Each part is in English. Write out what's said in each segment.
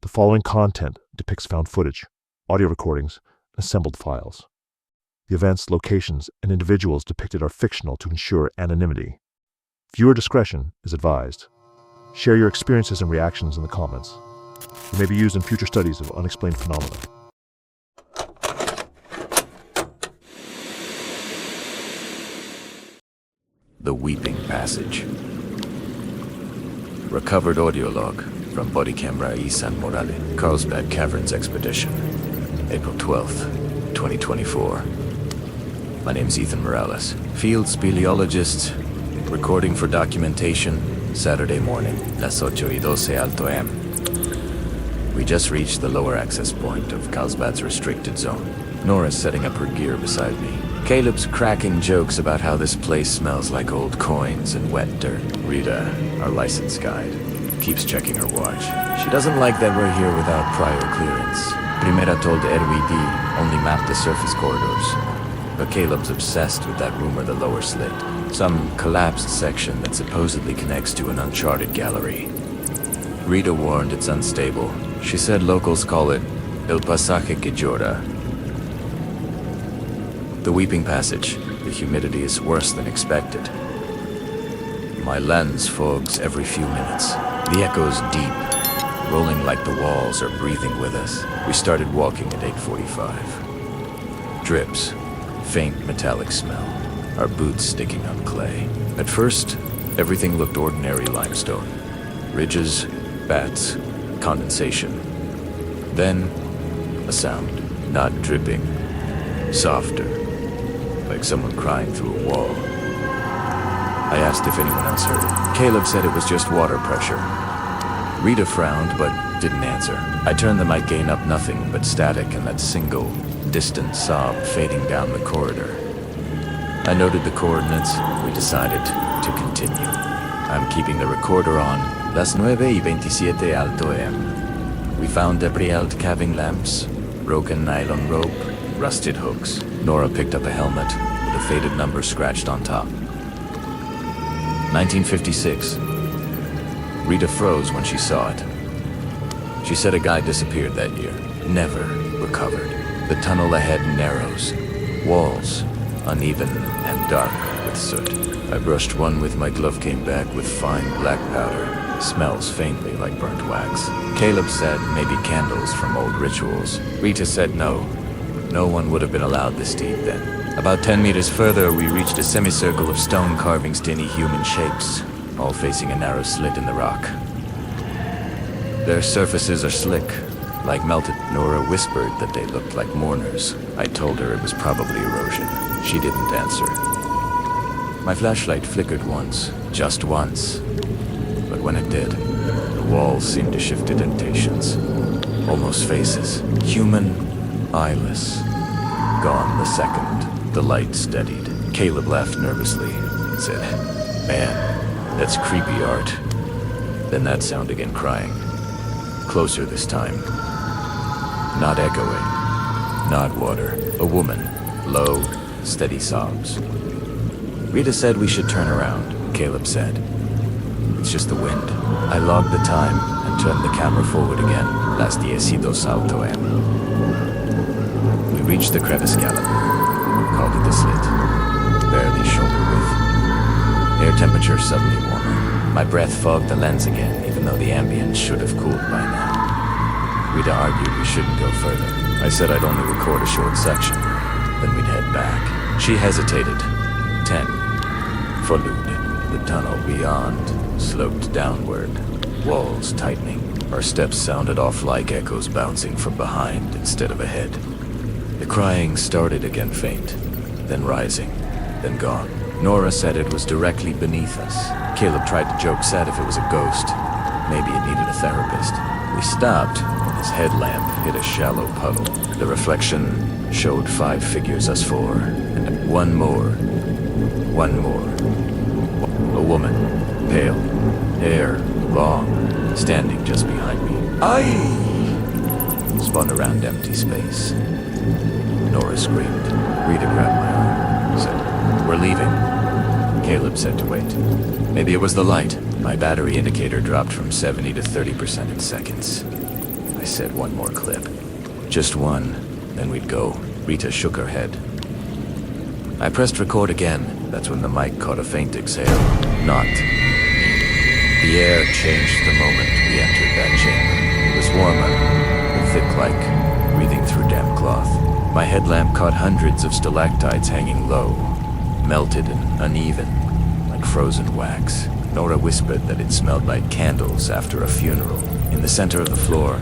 The following content depicts found footage, audio recordings, and assembled files. The events, locations, and individuals depicted are fictional to ensure anonymity. Viewer discretion is advised. Share your experiences and reactions in the comments. They may be used in future studies of unexplained phenomena. The Weeping Passage. Recovered audio log from body camera Isan Morale, Carlsbad Caverns Expedition, April 12th, 2024. My name's Ethan Morales, field speleologist, recording for documentation, Saturday morning, las 8:12 Alto M. We just reached the lower access point of Carlsbad's restricted zone. Nora's setting up her gear beside me. Caleb's cracking jokes about how this place smells like old coins and wet dirt. Rita, our license guide, keeps checking her watch. She doesn't like that we're here without prior clearance. Primera told RWD only mapped the surface corridors. But Caleb's obsessed with that rumor the lower slit. Some collapsed section that supposedly connects to an uncharted gallery. Rita warned it's unstable. She said locals call it El Pasaje que Llora. The Weeping Passage. The humidity is worse than expected. My lens fogs every few minutes. The echo's deep, rolling like the walls are breathing with us. We started walking at 8:45. Drips, faint metallic smell, our boots sticking on clay. At first, everything looked ordinary limestone. Ridges, bats, condensation. Then, a sound, not dripping, softer, like someone crying through a wall. I asked if anyone else heard it. Caleb said it was just water pressure. Rita frowned, but didn't answer. I turned the mic gain up, nothing but static and that single, distant sob fading down the corridor. I noted the coordinates. We decided to continue. I'm keeping the recorder on. Las 9:27 Alto M. We found debris out calving lamps, broken nylon rope, rusted hooks. Nora picked up a helmet with a faded number scratched on top. 1956. Rita froze when she saw it. She said a guy disappeared that year, never recovered. The tunnel ahead narrows, walls uneven and dark with soot. I brushed one with my glove, came back with fine black powder. Smells faintly like burnt wax. Caleb said maybe candles from old rituals. Rita said no. No one would have been allowed this deep then. About 10 meters further, we reached a semicircle of stone carvings to any human shapes, all facing a narrow slit in the rock. Their surfaces are slick, like melted. Nora whispered that they looked like mourners. I told her it was probably erosion. She didn't answer. My flashlight flickered once, just once. But when it did, the walls seemed to shift indentations. Almost faces. Human, eyeless. Gone the second the light steadied. Caleb laughed nervously, said, "Man, that's creepy art." Then that sound again, crying. Closer this time. Not echoing. Not water. A woman. Low, steady sobs. Rita said we should turn around, Caleb said. It's just the wind. I logged the time and turned the camera forward again. Las 10:02 Alto M. We reached the crevice gallery. Called it the slit. Barely shoulder width. Air temperature suddenly warmer. My breath fogged the lens again, even though the ambience should have cooled by now. Rita argued we shouldn't go further. I said I'd only record a short section, then we'd head back. She hesitated. 10. Followed. The tunnel beyond sloped downward, walls tightening. Our steps sounded off like echoes bouncing from behind instead of ahead. The crying started again, faint, then rising, then gone. Nora said it was directly beneath us. Caleb tried to joke, said if it was a ghost, maybe it needed a therapist. We stopped when his headlamp hit a shallow puddle. The reflection showed 5 figures, us 4, and one more. A woman, pale, hair long, standing just behind me. Aye! Spun around empty space. Nora screamed. Rita grabbed my arm, said, "We're leaving." Caleb said to wait. Maybe it was the light. My battery indicator dropped from 70 to 30% in seconds. said, "One more clip." "Just one, then we'd go." Rita shook her head. I pressed record again. That's when the mic caught a faint exhale. Not me. The air changed the moment we entered that chamber. It was warmer and thick like breathing through damp cloth. My headlamp caught hundreds of stalactites hanging low, melted and uneven, like frozen wax. Nora whispered that it smelled like candles after a funeral. In the center of the floor,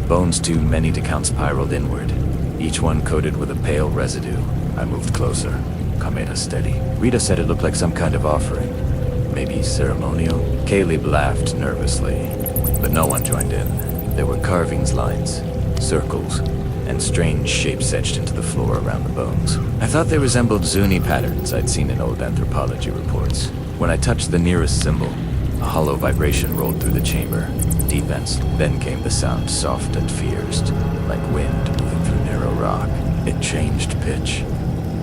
bones too many to count spiraled inward, each one coated with a pale residue. I moved closer. Kameda steady. Rita said it looked like some kind of offering. Maybe ceremonial? Caleb laughed nervously, but no one joined in. There were carvings lines, circles, and strange shapes etched into the floor around the bones. I thought they resembled Zuni patterns I'd seen in old anthropology reports. When I touched the nearest symbol, a hollow vibration rolled through the chamber, deepens. Then came the sound, soft and fierce, like wind moving through narrow rock. It changed pitch,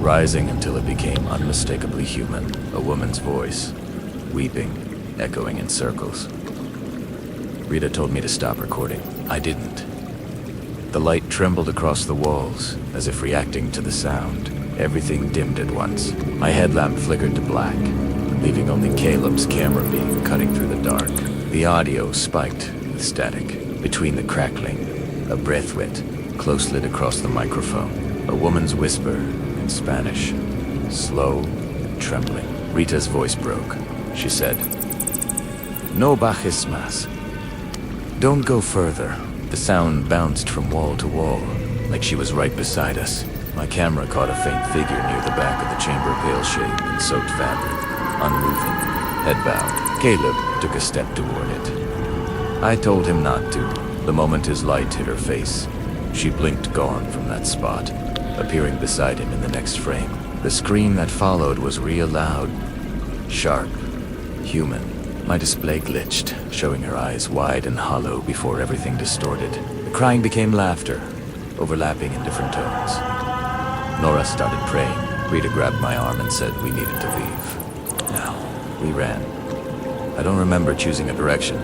rising until it became unmistakably human. A woman's voice, weeping, echoing in circles. Rita told me to stop recording. I didn't. The light trembled across the walls, as if reacting to the sound. Everything dimmed at once. My headlamp flickered to black, leaving only Caleb's camera beam cutting through the dark. The audio spiked with static. Between the crackling, a breath went, close-lit across the microphone. A woman's whisper in Spanish, slow and trembling. Rita's voice broke. She said, "No bajes más. Don't go further." The sound bounced from wall to wall, like she was right beside us. My camera caught a faint figure near the back of the chamber, pale shape in soaked fabric, unmoving, head bowed. Caleb took a step toward it. I told him not to. The moment his light hit her face, she blinked, gone from that spot, appearing beside him in the next frame. The scream that followed was real loud, sharp, human. My display glitched, showing her eyes wide and hollow before everything distorted. The crying became laughter, overlapping in different tones. Nora started praying. Rita grabbed my arm and said we needed to leave. Now, we ran. I don't remember choosing a direction.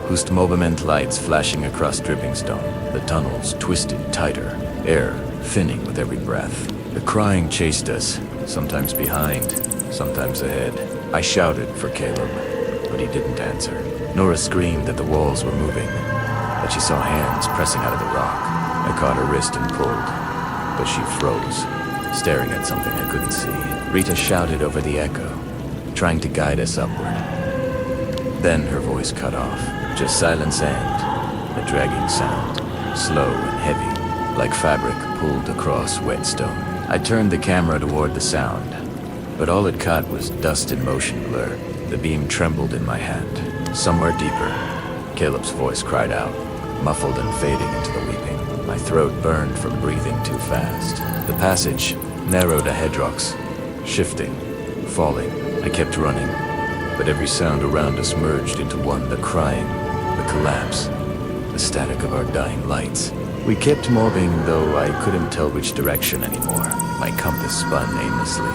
Host movement lights flashing across dripping stone. The tunnels twisted tighter, air thinning with every breath. The crying chased us, sometimes behind, sometimes ahead. I shouted for Caleb, but he didn't answer. Nora screamed that the walls were moving, that she saw hands pressing out of the rock. I caught her wrist and pulled, but she froze, staring at something I couldn't see. Rita shouted over the echo, trying to guide us upward. Then her voice cut off, just silence and a dragging sound, slow and heavy, like fabric pulled across wet stone. I turned the camera toward the sound, but all it caught was dust and motion blur. The beam trembled in my hand. Somewhere deeper, Caleb's voice cried out, muffled and fading into the weeping. My throat burned from breathing too fast. The passage narrowed ahead rocks, shifting, falling. I kept running, but every sound around us merged into one, the crying, the collapse, the static of our dying lights. We kept moving, though I couldn't tell which direction anymore. My compass spun aimlessly.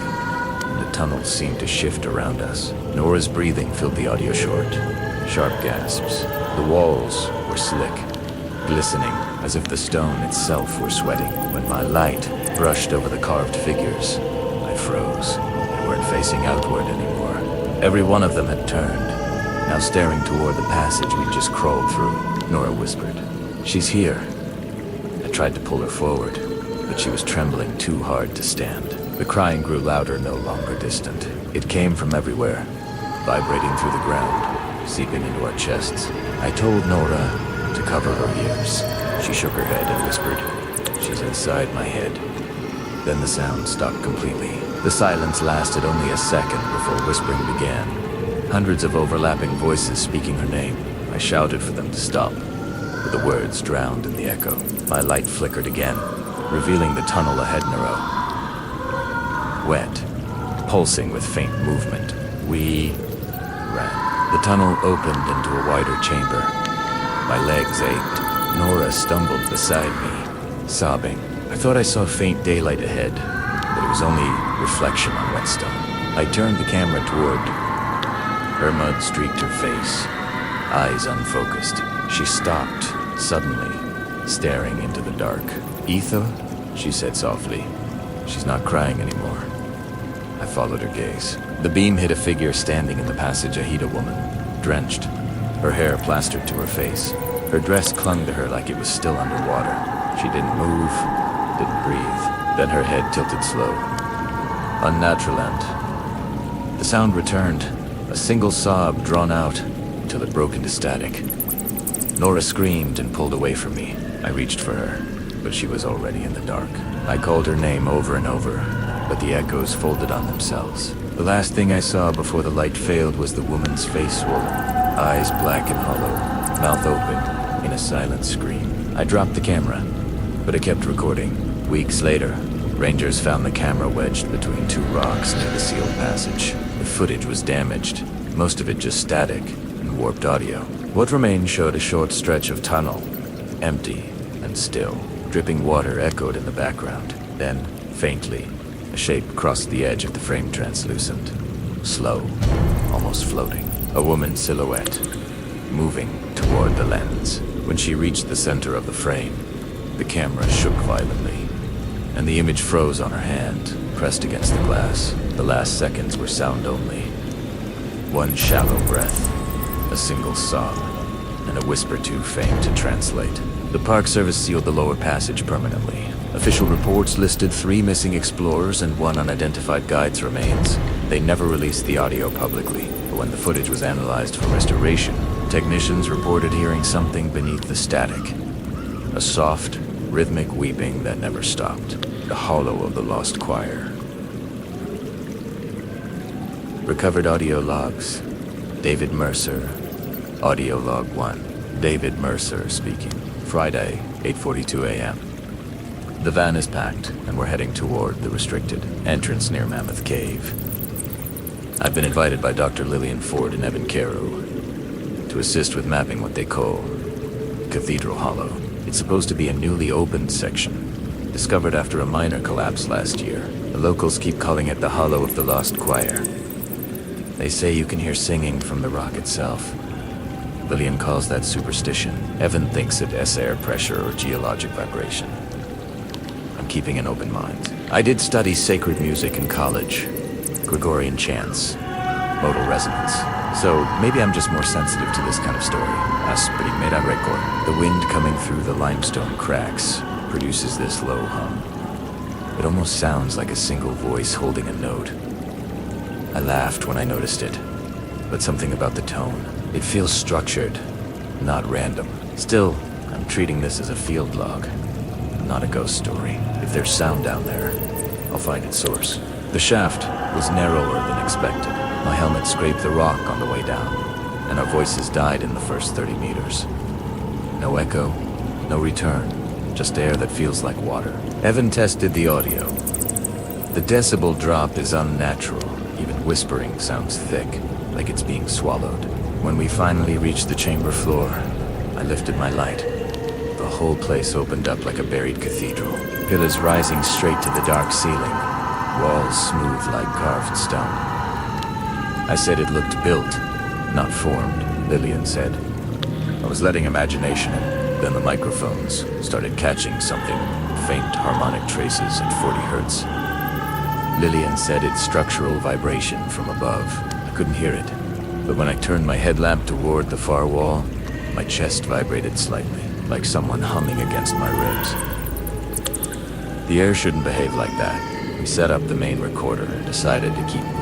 The tunnels seemed to shift around us. Nora's breathing filled the audio short. Sharp gasps. The walls were slick, glistening, as if the stone itself were sweating. When my light brushed over the carved figures, I froze. They weren't facing outward anymore. Every one of them had turned, now staring toward the passage we'd just crawled through. Nora whispered, "She's here." I tried to pull her forward, but she was trembling too hard to stand. The crying grew louder, no longer distant. It came from everywhere, vibrating through the ground, seeping into our chests. I told Nora to cover her ears. She shook her head and whispered, "She's inside my head." Then the sound stopped completely. The silence lasted only a second before whispering began. Hundreds of overlapping voices speaking her name. I shouted for them to stop, but the words drowned in the echo. My light flickered again, revealing the tunnel ahead in a row. Wet, pulsing with faint movement. We ran. The tunnel opened into a wider chamber. My legs ached. Nora stumbled beside me, sobbing. I thought I saw faint daylight ahead, but it was only reflection on wet stone. I turned the camera toward her. Mud streaked her face, eyes unfocused. She stopped, suddenly staring into the dark. "Ether?" she said softly. "She's not crying anymore." I followed her gaze. The beam hit a figure standing in the passage, a Hida woman, drenched, her hair plastered to her face. Her dress clung to her like it was still underwater. She didn't move, didn't breathe. Then her head tilted slow. Unnatural end. The sound returned, a single sob drawn out until it broke into static. Nora screamed and pulled away from me. I reached for her, but she was already in the dark. I called her name over and over, but the echoes folded on themselves. The last thing I saw before the light failed was the woman's face swollen, eyes black and hollow, mouth open in a silent scream. I dropped the camera, but it kept recording. Weeks later, rangers found the camera wedged between two rocks near the sealed passage. The footage was damaged, most of it just static and warped audio. What remained showed a short stretch of tunnel, empty and still. Dripping water echoed in the background. Then, faintly, a shape crossed the edge of the frame, translucent, slow, almost floating. A woman's silhouette, moving toward the lens. When she reached the center of the frame, the camera shook violently, and the image froze on her hand, pressed against the glass. The last seconds were sound only. One shallow breath, a single sob, and a whisper too faint to translate. The Park Service sealed the lower passage permanently. Official reports listed 3 missing explorers and 1 unidentified guide's remains. They never released the audio publicly, but when the footage was analyzed for restoration, technicians reported hearing something beneath the static. A soft, rhythmic weeping that never stopped. The hollow of the lost choir. Recovered audio logs. David Mercer. Audio log 1. David Mercer speaking. Friday, 8:42 a.m. The van is packed, and we're heading toward the restricted entrance near Mammoth Cave. I've been invited by Dr. Lillian Ford and Evan Carew to assist with mapping what they call Cathedral Hollow. It's supposed to be a newly opened section, discovered after a minor collapse last year. The locals keep calling it the Hollow of the Lost Choir. They say you can hear singing from the rock itself. Lillian calls that superstition. Evan thinks it air pressure or geologic vibration. I'm keeping an open mind. I did study sacred music in college, Gregorian chants, modal resonance. So maybe I'm just more sensitive to this kind of story. Asprimera record. The wind coming through the limestone cracks produces this low hum. It almost sounds like a single voice holding a note. I laughed when I noticed it, but something about the tone. It feels structured, not random. Still, I'm treating this as a field log, not a ghost story. If there's sound down there, I'll find its source. The shaft was narrower than expected. My helmet scraped the rock on the way down, and our voices died in the first 30 meters. No echo, no return, just air that feels like water. Evan tested the audio. The decibel drop is unnatural. Even whispering sounds thick, like it's being swallowed. When we finally reached the chamber floor, I lifted my light. The whole place opened up like a buried cathedral. Pillars rising straight to the dark ceiling, walls smooth like carved stone. I said it looked built, not formed, Lillian said. I was letting imagination in. Then the microphones started catching something, faint harmonic traces at 40 hertz. Lillian said it's structural vibration from above. I couldn't hear it, but when I turned my headlamp toward the far wall, my chest vibrated slightly, like someone humming against my ribs. The air shouldn't behave like that. We set up the main recorder and decided to keep moving.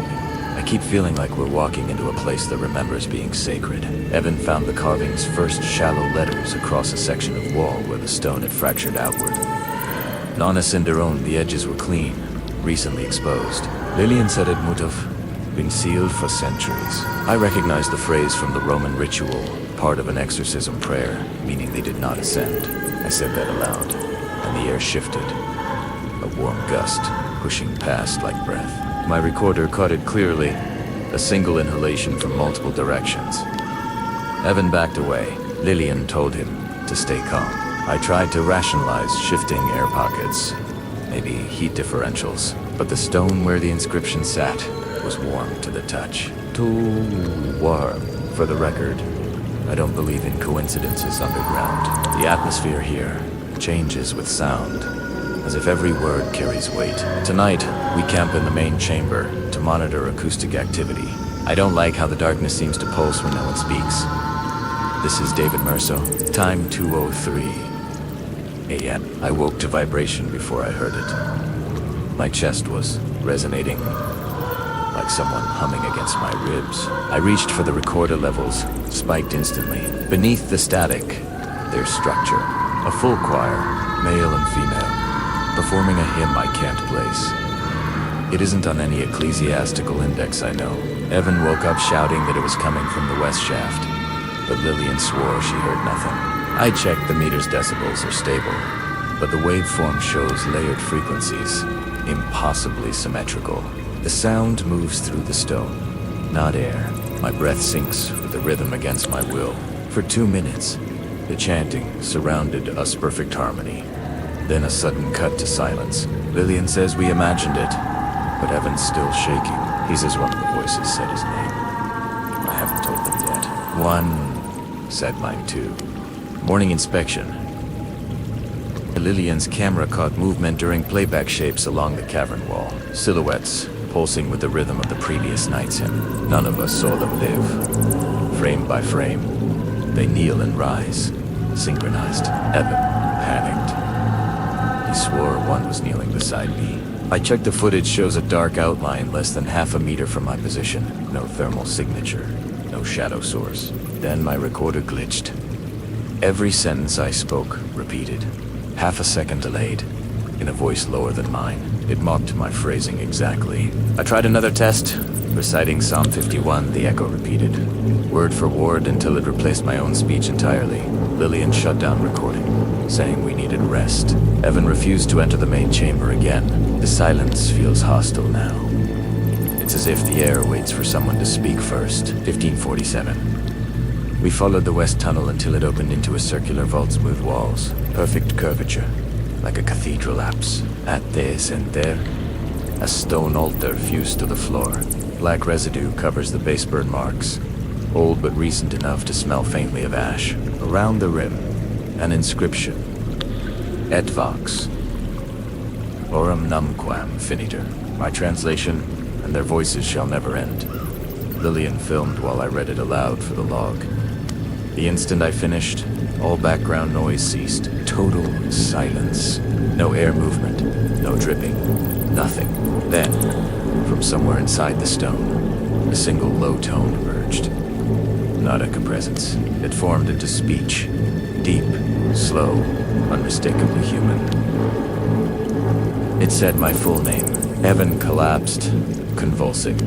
I keep feeling like we're walking into a place that remembers being sacred. Evan found the carving's first shallow letters across a section of wall where the stone had fractured outward. Nana Cinderone, the edges were clean, recently exposed. Lillian said it would have been sealed for centuries. I recognized the phrase from the Roman ritual, part of an exorcism prayer, meaning they did not ascend. I said that aloud, and the air shifted. A warm gust, pushing past like breath. My recorder caught it clearly, a single inhalation from multiple directions. Evan backed away. Lillian told him to stay calm. I tried to rationalize shifting air pockets, maybe heat differentials, but the stone where the inscription sat was warm to the touch. Too warm. For the record, I don't believe in coincidences underground. The atmosphere here changes with sound, as if every word carries weight. Tonight, we camp in the main chamber to monitor acoustic activity. I don't like how the darkness seems to pulse when no one speaks. This is David Merso. Time 2:03 a.m. I woke to vibration before I heard it. My chest was resonating like someone humming against my ribs. I reached for the recorder levels, spiked instantly. Beneath the static, there's structure. A full choir, male and female, performing a hymn I can't place. It isn't on any ecclesiastical index I know. Evan woke up shouting that it was coming from the west shaft, but Lillian swore she heard nothing. I checked the meter's decibels are stable, but the waveform shows layered frequencies, impossibly symmetrical. The sound moves through the stone, not air. My breath sinks with the rhythm against my will. For 2 minutes, the chanting surrounded us perfect harmony. Then a sudden cut to silence. Lillian says we imagined it, but Evan's still shaking. He says one of the voices said his name. I haven't told them yet. One said mine too. Morning inspection. Lillian's camera caught movement during playback shapes along the cavern wall. Silhouettes pulsing with the rhythm of the previous night's hymn. None of us saw them live. Frame by frame, they kneel and rise, synchronized. Evan panicked. He swore one was kneeling beside me. I checked the footage, shows a dark outline less than half a meter from my position. No thermal signature, no shadow source. Then my recorder glitched. Every sentence I spoke repeated, half a second delayed, in a voice lower than mine. It mocked my phrasing exactly. I tried another test, reciting Psalm 51, the echo repeated, word for word until it replaced my own speech entirely. Lillian shut down recording, saying we needed rest. Evan refused to enter the main chamber again. The silence feels hostile now. It's as if the air waits for someone to speak first. 1547. We followed the west tunnel until it opened into a circular vault, smooth walls, perfect curvature, like a cathedral apse. At this and there, a stone altar fused to the floor. Black residue covers the base burn marks, old but recent enough to smell faintly of ash. Around the rim, an inscription. Et vox. Orum numquam finiter. My translation, and their voices shall never end. Lillian filmed while I read it aloud for the log. The instant I finished, all background noise ceased. Total silence. No air movement, no dripping, nothing. Then, from somewhere inside the stone, a single low tone emerged. Not a presence. It formed into speech. Deep, slow, unmistakably human. It said my full name. Evan collapsed, convulsing,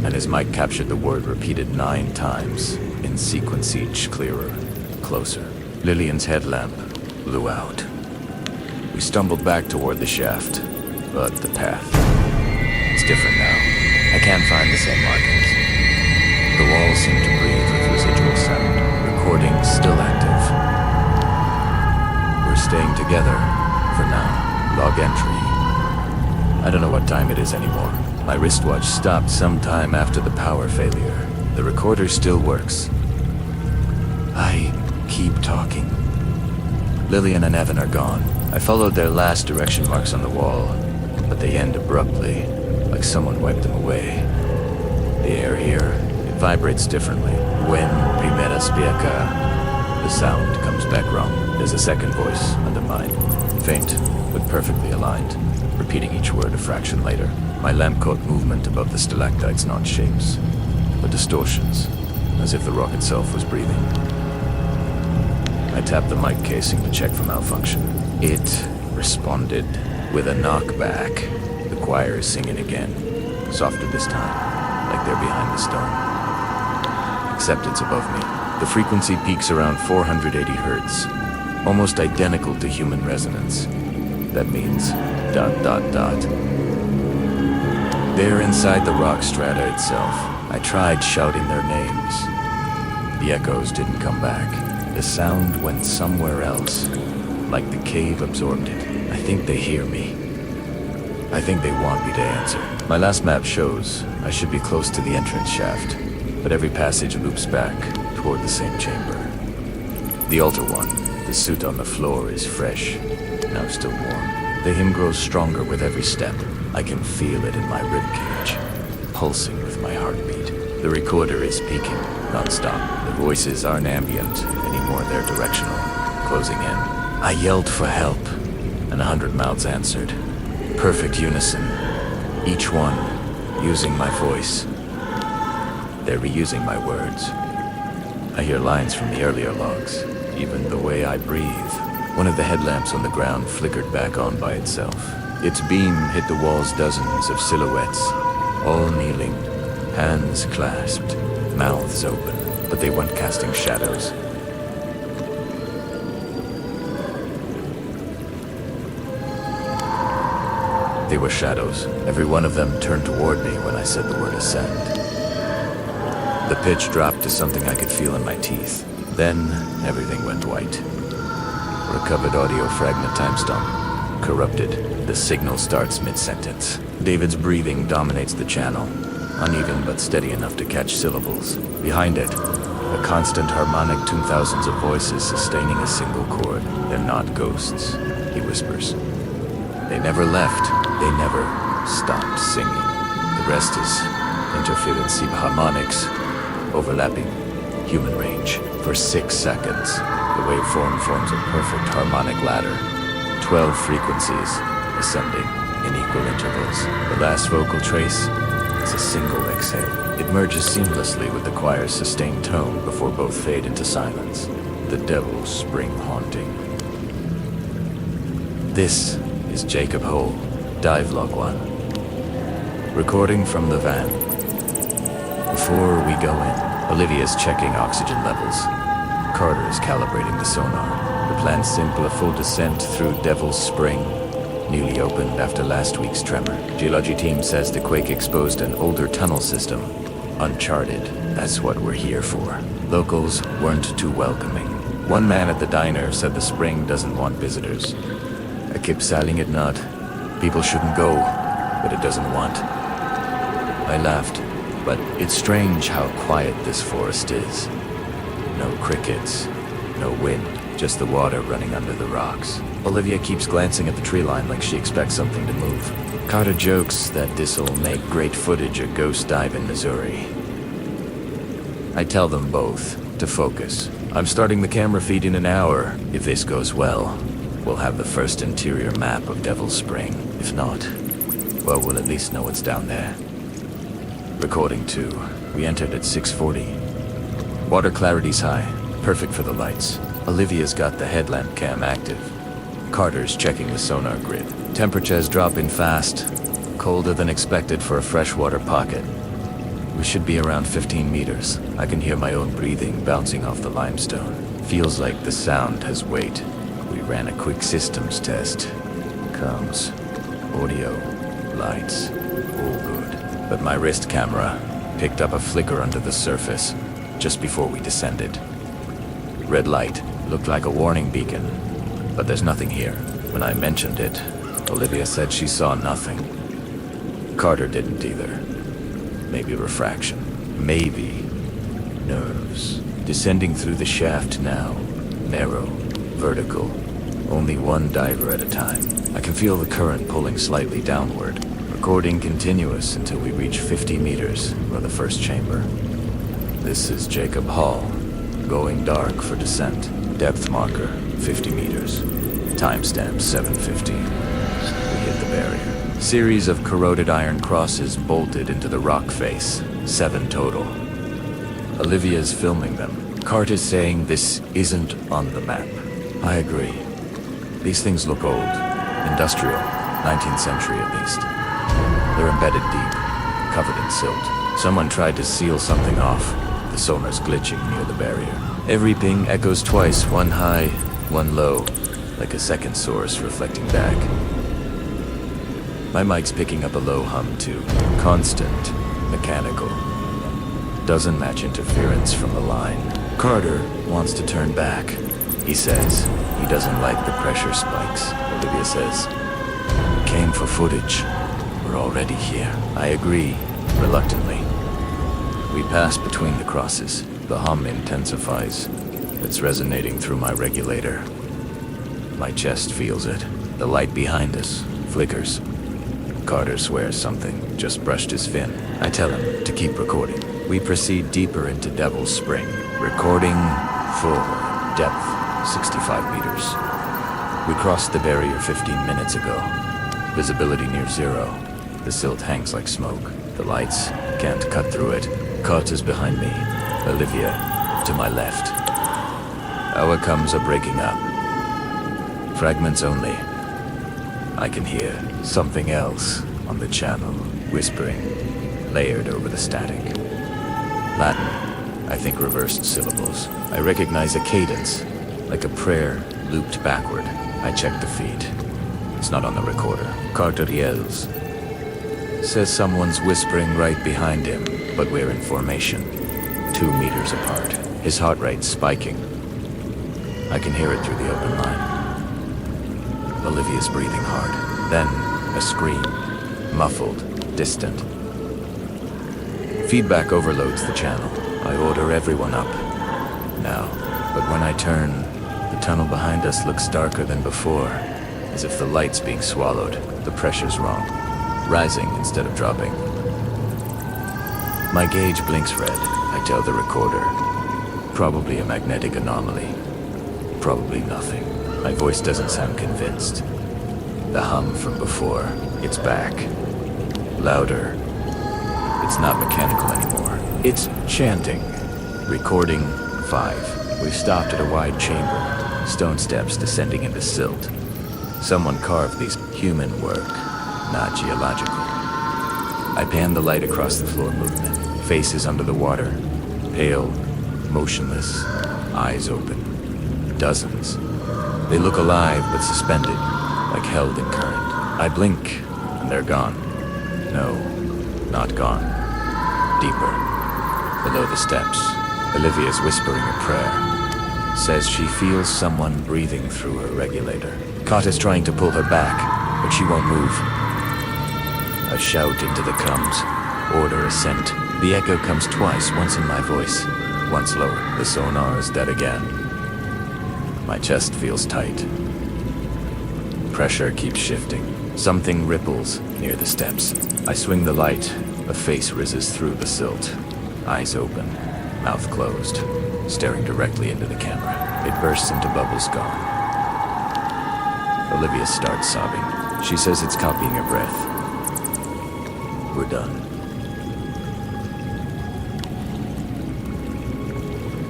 and his mic captured the word repeated 9 times, in sequence each clearer, closer. Lillian's headlamp blew out. We stumbled back toward the shaft, but the path, it's different now. I can't find the same markings. The walls seem to breathe with residual sound. Recording still active. We're staying together, for now. Log entry. I don't know what time it is anymore. My wristwatch stopped sometime after the power failure. The recorder still works. I keep talking. Lillian and Evan are gone. I followed their last direction marks on the wall, but they end abruptly, like someone wiped them away. The air here, it vibrates differently. When primera spiaca, the sound comes back wrong. There's a second voice under mine, faint, but perfectly aligned, repeating each word a fraction later. My lamp caught movement above the stalactites, not shapes, but distortions, as if the rock itself was breathing. I tapped the mic casing to check for malfunction. It responded with a knockback. The choir is singing again, softer this time, like they're behind the stone. Except it's above me. The frequency peaks around 480 hertz, almost identical to human resonance. That means ... They're inside the rock strata itself. I tried shouting their names. The echoes didn't come back. The sound went somewhere else, like the cave absorbed it. I think they hear me. I think they want me to answer. My last map shows I should be close to the entrance shaft, but every passage loops back toward the same chamber. The altar one, the suit on the floor is fresh, now still warm. The hymn grows stronger with every step. I can feel it in my ribcage, pulsing with my heartbeat. The recorder is peaking, non-stop. The voices aren't ambient anymore, they're directional, closing in. I yelled for help, and 100 mouths answered. Perfect unison, each one using my voice. They're reusing my words. I hear lines from the earlier logs, even the way I breathe. One of the headlamps on the ground flickered back on by itself. Its beam hit the wall's dozens of silhouettes, all kneeling, hands clasped, mouths open, but they weren't casting shadows. They were shadows. Every one of them turned toward me when I said the word ascend. The pitch dropped to something I could feel in my teeth. Then, everything went white. Recovered audio fragment timestamp. Corrupted. The signal starts mid-sentence. David's breathing dominates the channel. Uneven but steady enough to catch syllables. Behind it, a constant harmonic tune, thousands of voices sustaining a single chord. They're not ghosts, he whispers. They never left. They never stopped singing. The rest is interference harmonics, overlapping human range. For 6 seconds, the waveform forms a perfect harmonic ladder. 12 frequencies, ascending in equal intervals. The last vocal trace is a single exhale. It merges seamlessly with the choir's sustained tone before both fade into silence. The devil's spring haunting. This is Jacob Hole, Dive Log 1. Recording from the van. Before we go in, Olivia's checking oxygen levels. Carter is calibrating the sonar. The plan's simple, a full descent through Devil's Spring, newly opened after last week's tremor. Geology team says the quake exposed an older tunnel system. Uncharted, that's what we're here for. Locals weren't too welcoming. One man at the diner said the spring doesn't want visitors. I kept selling it not. People shouldn't go, but it doesn't want. I laughed, but it's strange how quiet this forest is. No crickets, no wind, just the water running under the rocks. Olivia keeps glancing at the tree line like she expects something to move. Carter jokes that this'll make great footage a ghost dive in Missouri. I tell them both to focus. I'm starting the camera feed in an hour. If this goes well, we'll have the first interior map of Devil's Spring. If not, well, we'll at least know what's down there. Recording 2. We entered at 6:40. Water clarity's high, perfect for the lights. Olivia's got the headlamp cam active. Carter's checking the sonar grid. Temperature's dropping fast, colder than expected for a freshwater pocket. We should be around 15 meters. I can hear my own breathing bouncing off the limestone. Feels like the sound has weight. We ran a quick systems test. Comms, audio, lights, all good. But my wrist camera picked up a flicker under the surface just before we descended. Red light looked like a warning beacon, but there's nothing here. When I mentioned it, Olivia said she saw nothing. Carter didn't either. Maybe refraction. Maybe nerves. Descending through the shaft now. Narrow. Vertical. Only one diver at a time. I can feel the current pulling slightly downward. Recording continuous until we reach 50 meters for the first chamber. This is Jacob Hall. Going dark for descent. Depth marker, 50 meters. Timestamp 7:15. We hit the barrier. Series of corroded iron crosses bolted into the rock face. 7 total. Olivia's filming them. Carter's saying this isn't on the map. I agree. These things look old. Industrial. 19th century at least. They're embedded deep. Covered in silt. Someone tried to seal something off. The sonar's glitching near the barrier. Every ping echoes twice, one high, one low, like a second source reflecting back. My mic's picking up a low hum too. Constant, mechanical. Doesn't match interference from the line. Carter wants to turn back. He says he doesn't like the pressure spikes. Olivia says, came for footage. We're already here. I agree, reluctantly. We pass between the crosses. The hum intensifies. It's resonating through my regulator. My chest feels it. The light behind us flickers. Carter swears something just brushed his fin. I tell him to keep recording. We proceed deeper into Devil's Spring. Recording full depth, 65 meters. We crossed the barrier 15 minutes ago. Visibility near zero. The silt hangs like smoke. The lights can't cut through it. Carter's behind me. Olivia to my left. Outcomes are breaking up. Fragments only. I can hear something else on the channel, whispering, layered over the static. Latin, I think reversed syllables. I recognize a cadence, like a prayer looped backward. I check the feed. It's not on the recorder. Carter yells. Says someone's whispering right behind him, but we're in formation. 2 meters apart. His heart rate spiking. I can hear it through the open line. Olivia's breathing hard. Then, a scream. Muffled, distant. Feedback overloads the channel. I order everyone up. Now, but when I turn, the tunnel behind us looks darker than before, as if the light's being swallowed. The pressure's wrong. Rising instead of dropping. My gauge blinks red. I tell the recorder. Probably a magnetic anomaly. Probably nothing. My voice doesn't sound convinced. The hum from before, it's back. Louder. It's not mechanical anymore. It's chanting. Recording 5. We've stopped at a wide chamber. Stone steps descending into silt. Someone carved these. Human work, not geological. I pan the light across the floor movement. Faces under the water. Pale, motionless, eyes open. Dozens. They look alive but suspended, like held in current. I blink, and they're gone. No, not gone. Deeper. Below the steps, Olivia's whispering a prayer. Says she feels someone breathing through her regulator. Carter's trying to pull her back, but she won't move. A shout into the comes. Order ascent. The echo comes twice, once in my voice, once lower. The sonar is dead again. My chest feels tight. Pressure keeps shifting. Something ripples near the steps. I swing the light. A face rises through the silt. Eyes open, mouth closed, staring directly into the camera. It bursts into bubbles gone. Olivia starts sobbing. She says it's copying her breath. We're done.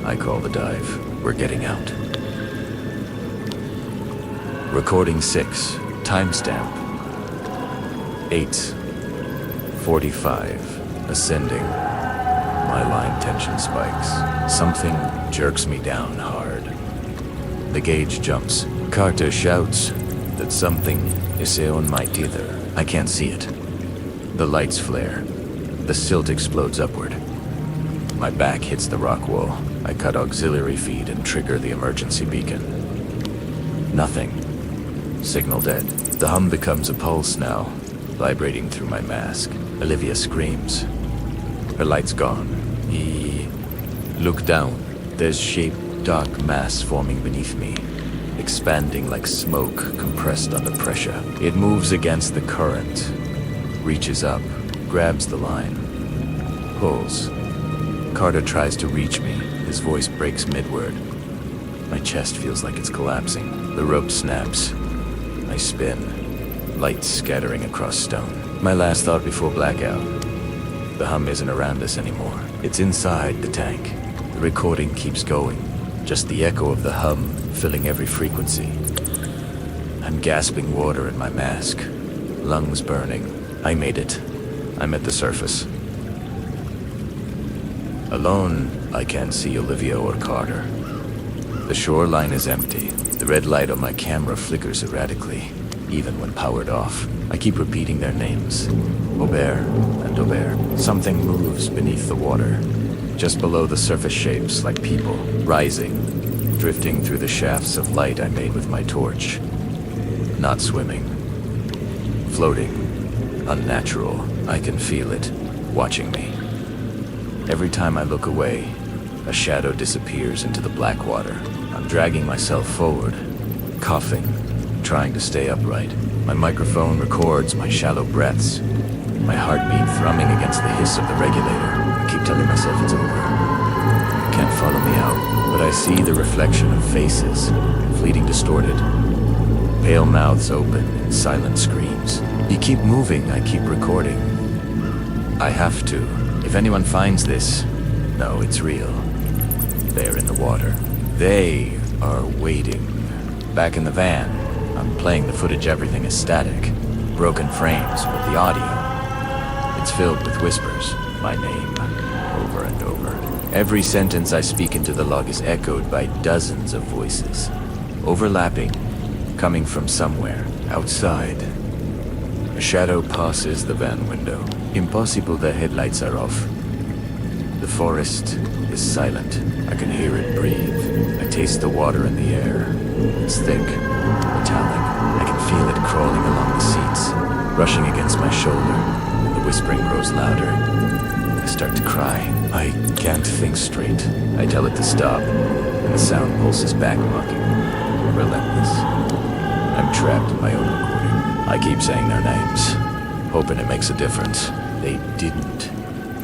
I call the dive. We're getting out. Recording 6. Timestamp. 8:45. Ascending. My line tension spikes. Something jerks me down hard. The gauge jumps. Carter shouts that something is on my tether. I can't see it. The lights flare. The silt explodes upward. My back hits the rock wall. I cut auxiliary feed and trigger the emergency beacon. Nothing. Signal dead. The hum becomes a pulse now, vibrating through my mask. Olivia screams. Her light's gone. Look down. There's shaped dark mass forming beneath me, expanding like smoke compressed under pressure. It moves against the current, reaches up, grabs the line, pulls. Carter tries to reach me. His voice breaks mid-word. My chest feels like it's collapsing. The rope snaps. I spin, light scattering across stone. My last thought before blackout. The hum isn't around us anymore. It's inside the tank. The recording keeps going. Just the echo of the hum filling every frequency. I'm gasping water in my mask. Lungs burning. I made it. I'm at the surface. Alone, I can't see Olivia or Carter. The shoreline is empty. The red light on my camera flickers erratically, even when powered off. I keep repeating their names. Aubert and Aubert. Something moves beneath the water, just below the surface shapes like people, rising, drifting through the shafts of light I made with my torch. Not swimming. Floating. Unnatural. I can feel it, watching me. Every time I look away, a shadow disappears into the black water. I'm dragging myself forward, coughing, trying to stay upright. My microphone records my shallow breaths, my heartbeat thrumming against the hiss of the regulator. I keep telling myself it's over. You can't follow me out, but I see the reflection of faces, fleeting distorted. Pale mouths open and silent screams. You keep moving, I keep recording. I have to. If anyone finds this, no, it's real. They're in the water. They are waiting. Back in the van, I'm playing the footage. Everything is static. Broken frames with the audio. It's filled with whispers, my name, over and over. Every sentence I speak into the log is echoed by dozens of voices, overlapping, coming from somewhere outside. A shadow passes the van window. Impossible, the headlights are off. The forest is silent. I can hear it breathe. I taste the water in the air. It's thick, metallic. I can feel it crawling along the seats, brushing against my shoulder. The whispering grows louder. I start to cry. I can't think straight. I tell it to stop, and the sound pulses back, mocking, relentless. I'm trapped in my own recording. I keep saying their names, hoping it makes a difference. They didn't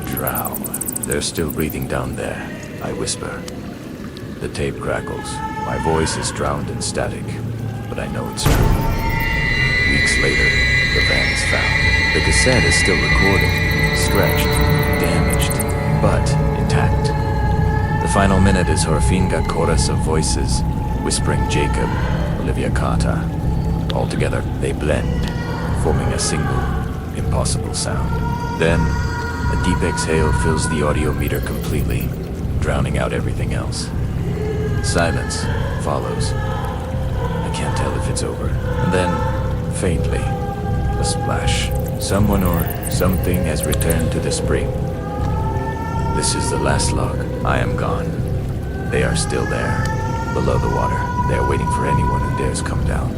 drown. They're still breathing down there, I whisper. The tape crackles. My voice is drowned in static, but I know it's true. Weeks later, the van is found. The cassette is still recording, stretched, damaged, but intact. The final minute is Horfinga chorus of voices, whispering Jacob, Olivia Carter. All together, they blend, forming a single, impossible sound. Then, a deep exhale fills the audio meter completely, drowning out everything else. Silence follows. I can't tell if it's over. And then, faintly, a splash. Someone or something has returned to the spring. This is the last log. I am gone. They are still there, below the water. They are waiting for anyone who dares come down.